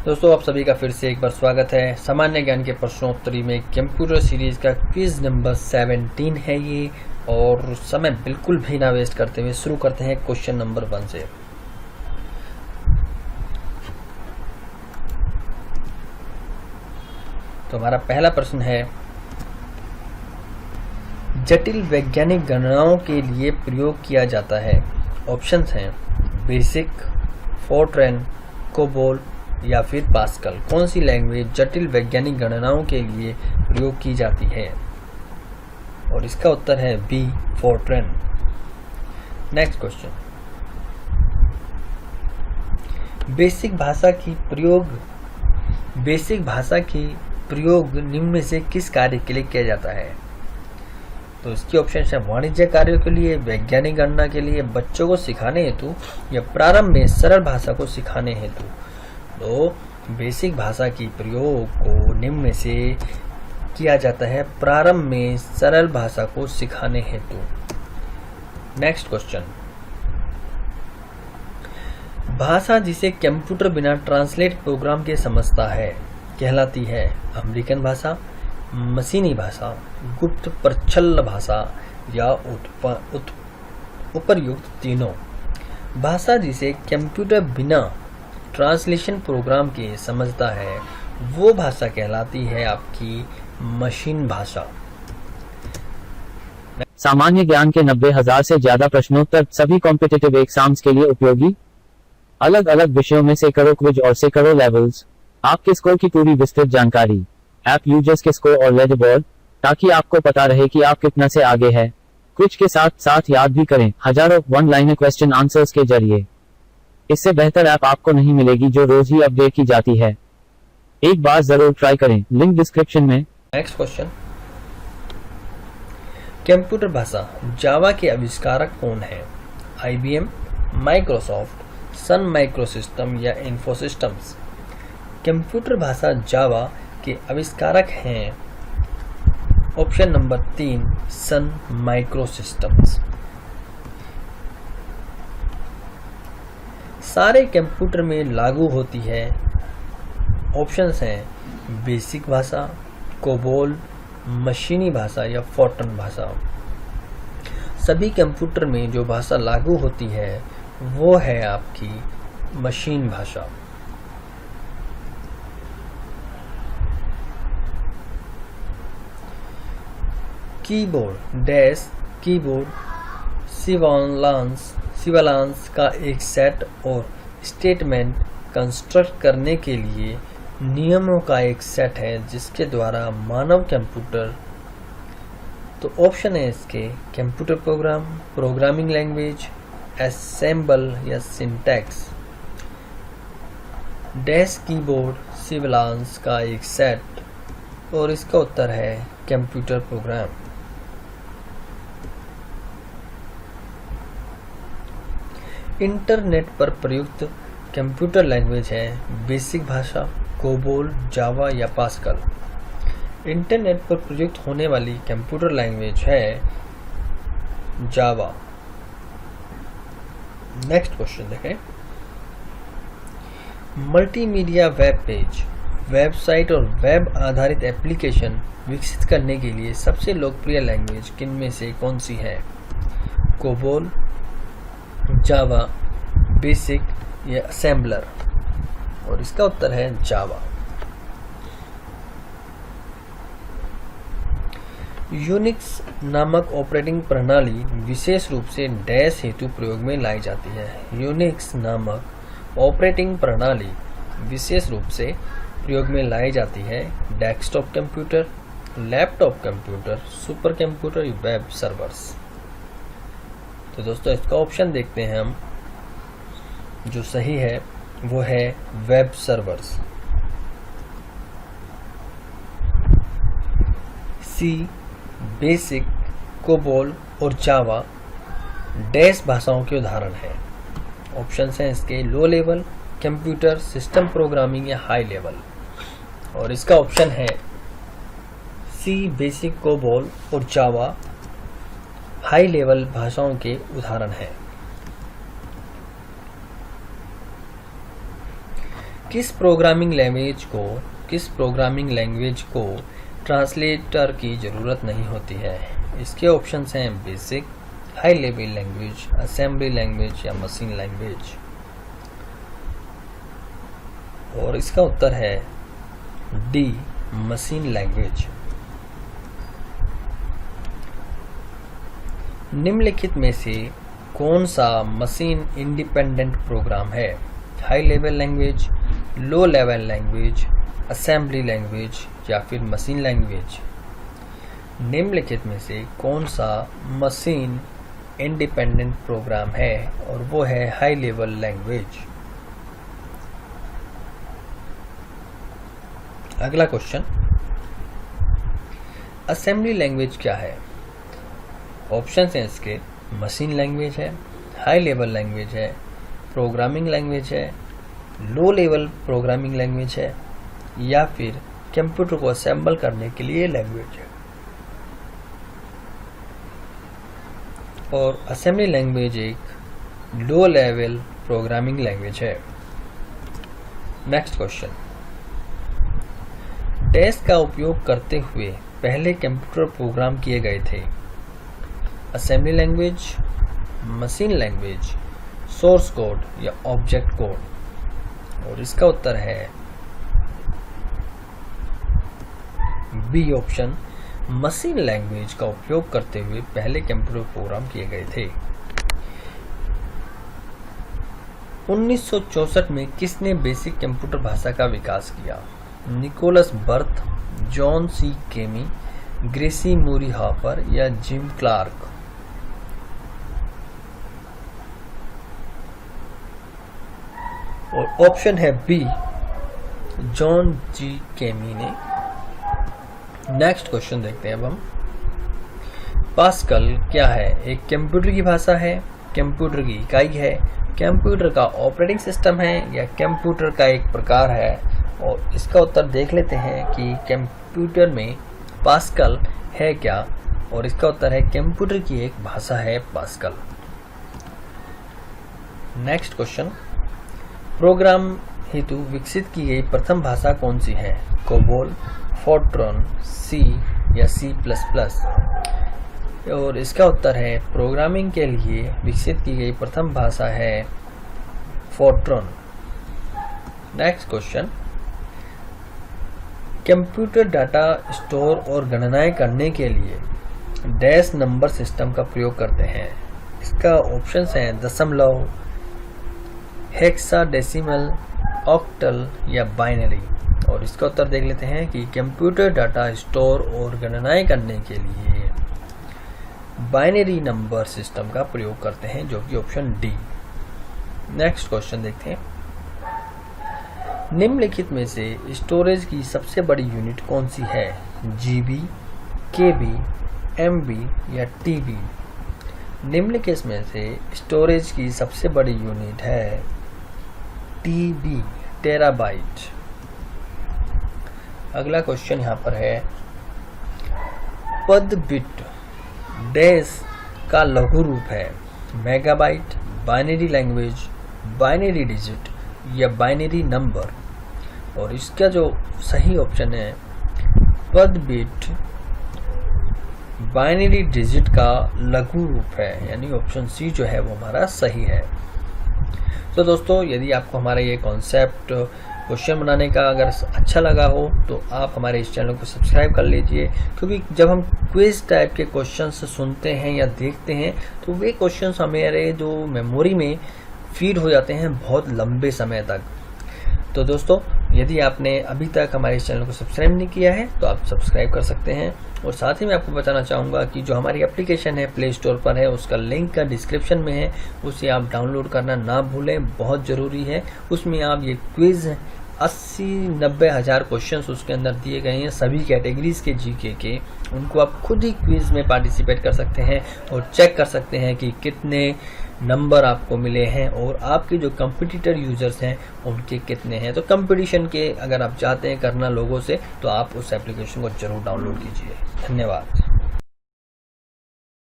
दोस्तों आप सभी का फिर से एक बार स्वागत है। सामान्य ज्ञान के प्रश्नोत्तरी में कंप्यूटर सीरीज का क्विज नंबर 17 है ये, और समय बिल्कुल भी ना वेस्ट करते हुए शुरू करते हैं क्वेश्चन नंबर 1 से। तो हमारा पहला प्रश्न है, जटिल वैज्ञानिक गणनाओं के लिए प्रयोग किया जाता है। ऑप्शंस हैं बेसिक, फोर्ट्रैन, कोबोल या फिर पास्कल। कौन सी लैंग्वेज जटिल वैज्ञानिक गणनाओं के लिए प्रयोग की जाती है? और इसका उत्तर है B, Fortran. Next question, BASIC भाषा की प्रयोग निम्न में से किस कार्य के लिए किया जाता है? तो इसकी ऑप्शन है वाणिज्य कार्यों के लिए, वैज्ञानिक गणना के लिए, बच्चों को सिखाने हेतु या प्रारंभ में सरल भाषा को सिखाने हेतु। तो बेसिक भाषा की प्रयोग को निम्न में से किया जाता है प्रारंभ में सरल भाषा को सिखाने हेतु। नेक्स्ट क्वेश्चन, भाषा जिसे कंप्यूटर बिना ट्रांसलेट प्रोग्राम के समझता है कहलाती है अमेरिकन भाषा, मशीनी भाषा, गुप्त प्रच्छन्न भाषा या उपर्युक्त तीनों। भाषा जिसे कंप्यूटर बिना ट्रांसलेशन प्रोग्राम के समझता है वो भाषा कहलाती है आपकी मशीन भाषा। सामान्य ज्ञान के 90,000 से ज्यादा प्रश्नोत्तर सभी कॉम्पिटिटिव एग्जाम्स के लिए उपयोगी, अलग अलग विषयों में सैकड़ों क्विज और सैकड़ों लेवल्स, आपके स्कोर की पूरी विस्तृत जानकारी, ऐप यूजर्स के स्कोर और लेडरबोर्ड, ताकि आपको पता रहे कि आप कितना से आगे है। क्विज के साथ साथ याद भी करें हजारों वन लाइनर क्वेश्चन आंसर्स के जरिए। इससे बेहतर ऐप आपको नहीं मिलेगी जो रोज ही अपडेट की जाती है। एक बार जरूर ट्राई करें, लिंक डिस्क्रिप्शन में। नेक्स्ट क्वेश्चन, कंप्यूटर भाषा जावा के आविष्कारक कौन है? IBM, माइक्रोसॉफ्ट, सन माइक्रोसिस्टम या इन्फोसिस्टम्स। कंप्यूटर भाषा जावा के आविष्कारक हैं ऑप्शन नंबर 3, सन माइक्रोसिस्टम्स। सारे कंप्यूटर में लागू होती है। ऑप्शंस हैं बेसिक भाषा, कोबोल, मशीनी भाषा या फोर्ट्रैन भाषा। सभी कंप्यूटर में जो भाषा लागू होती है वो है आपकी मशीन भाषा। कीबोर्ड डैश कीबोर्ड सिवालांस का एक सेट और स्टेटमेंट कंस्ट्रक्ट करने के लिए नियमों का एक सेट है जिसके द्वारा मानव कंप्यूटर। तो ऑप्शन है इसके computer program, programming language, assemble या सिंटैक्स। डैश कीबोर्ड सिवालांस का एक सेट, और इसका उत्तर है कंप्यूटर प्रोग्राम। इंटरनेट पर प्रयुक्त कंप्यूटर लैंग्वेज है बेसिक भाषा, कोबोल, जावा या पास्कल। इंटरनेट पर प्रयुक्त होने वाली कंप्यूटर लैंग्वेज है जावा। नेक्स्ट क्वेश्चन देखें, मल्टीमीडिया वेब पेज, वेबसाइट और वेब आधारित एप्लीकेशन विकसित करने के लिए सबसे लोकप्रिय लैंग्वेज किनमें से कौन सी है? कोबोल, जावा, बेसिक या असेंबलर। और इसका उत्तर है जावा। यूनिक्स नामक ऑपरेटिंग प्रणाली विशेष रूप से डैश हेतु प्रयोग में लाई जाती है। यूनिक्स नामक ऑपरेटिंग प्रणाली विशेष रूप से प्रयोग में लाई जाती है desktop computer, laptop computer, super computer, web servers. तो दोस्तों इसका ऑप्शन देखते हैं हम, जो सही है वो है वेब सर्वर्स। सी, बेसिक, कोबोल और जावा डैश भाषाओं के उदाहरण हैं। ऑप्शंस हैं इसके low level, computer system programming या हाई लेवल। और इसका ऑप्शन है सी, बेसिक, कोबोल और जावा हाई लेवल भाषाओं के उदाहरण हैं। किस प्रोग्रामिंग लैंग्वेज को ट्रांसलेटर की ज़रूरत नहीं होती है? इसके ऑप्शंस हैं basic, high level language, assembly language या मशीन लैंग्वेज। और इसका उत्तर है डी, मशीन लैंग्वेज। निम्नलिखित में से कौन सा मशीन इंडिपेंडेंट प्रोग्राम है? High level language, low level language, assembly language या फिर मशीन लैंग्वेज? निम्नलिखित में से कौन सा मशीन इंडिपेंडेंट प्रोग्राम है? और वो है हाई लेवल लैंग्वेज। अगला क्वेश्चन, असेंबली लैंग्वेज क्या है? ऑप्शन हैं इसके, मशीन लैंग्वेज है, हाई लेवल लैंग्वेज है, प्रोग्रामिंग लैंग्वेज है, लो लेवल प्रोग्रामिंग लैंग्वेज है या फिर कंप्यूटर को असेंबल करने के लिए लैंग्वेज है। और असेंबली लैंग्वेज एक लो लेवल प्रोग्रामिंग लैंग्वेज है। नेक्स्ट क्वेश्चन, डैश का उपयोग करते हुए पहले कंप्यूटर प्रोग्राम किए गए थे? Assembly language, machine language, source code या ऑब्जेक्ट कोड? और इसका उत्तर है बी ऑप्शन, मशीन लैंग्वेज का उपयोग करते हुए पहले कंप्यूटर प्रोग्राम किए गए थे। 1964 में किसने बेसिक कंप्यूटर भाषा का विकास किया? निकोलस बर्थ, जॉन सी केमी, ग्रेसी मूरी हापर या जिम क्लार्क? और ऑप्शन है बी, जॉन जी केमी ने। नेक्स्ट क्वेश्चन देखते हैं अब हम। पास्कल क्या है? एक कंप्यूटर की भाषा है, कंप्यूटर की इकाई है, कंप्यूटर का ऑपरेटिंग सिस्टम है या कंप्यूटर का एक प्रकार है? और इसका उत्तर देख लेते हैं कि कंप्यूटर में पास्कल है क्या। और इसका उत्तर है कंप्यूटर की एक भाषा है पास्कल। नेक्स्ट क्वेश्चन, प्रोग्राम हेतु विकसित की गई प्रथम भाषा कौन सी है? कोबोल, फोर्ट्रॉन, सी या C++? और इसका उत्तर है प्रोग्रामिंग के लिए विकसित की गई प्रथम भाषा है Fortran. Next question, computer data store और गणनाएं करने के लिए डैश नंबर सिस्टम का प्रयोग करते हैं? इसका ऑप्शंस हैं दशमलव, हेक्साडेसिमल, ऑक्टल या बाइनरी? और इसका उत्तर देख लेते हैं कि कंप्यूटर डाटा स्टोर और गणनाएं करने के लिए बाइनरी नंबर सिस्टम का प्रयोग करते हैं, जो कि ऑप्शन डी। नेक्स्ट क्वेश्चन देखते हैं। निम्नलिखित में से स्टोरेज की सबसे बड़ी यूनिट कौन सी है? जीबी, केबी, एमबी या टीबी? निम्नलिखित में से स्टोरेज की सबसे बड़ी यूनिट है टीबी, टेराबाइट। अगला क्वेश्चन यहाँ पर है, पद बिट डैश का लघु रूप है? Megabyte, binary language, binary digit या बाइनरी नंबर? और इसका जो सही ऑप्शन है पद बिट बाइनरी डिजिट का लघु रूप है, यानी ऑप्शन सी जो है वो हमारा सही है। तो दोस्तों, यदि आपको हमारा ये कॉन्सेप्ट क्वेश्चन बनाने का अगर अच्छा लगा हो तो आप हमारे इस चैनल को सब्सक्राइब कर लीजिए, क्योंकि जब हम क्विज टाइप के क्वेश्चंस सुनते हैं या देखते हैं तो वे क्वेश्चंस हमारे जो मेमोरी में फीड हो जाते हैं बहुत लंबे समय तक। तो दोस्तों, यदि आपने अभी तक हमारे इस चैनल को सब्सक्राइब नहीं किया है तो आप सब्सक्राइब कर सकते हैं। और साथ ही मैं आपको बताना चाहूँगा कि जो हमारी एप्लीकेशन है प्ले स्टोर पर है, उसका लिंक का डिस्क्रिप्शन में है, उसे आप डाउनलोड करना ना भूलें, बहुत ज़रूरी है। उसमें आप ये क्विज़ 80-90 हज़ार क्वेश्चंस उसके अंदर दिए गए हैं सभी कैटेगरीज के जीके के, उनको आप खुद ही क्विज में पार्टिसिपेट कर सकते हैं और चेक कर सकते हैं कि कितने नंबर आपको मिले हैं और आपके जो कंपटीटर यूजर्स हैं उनके कितने हैं। तो कंपटीशन के अगर आप चाहते हैं करना लोगों से तो आप उस एप्लीकेशन को जरूर डाउनलोड कीजिए। धन्यवाद।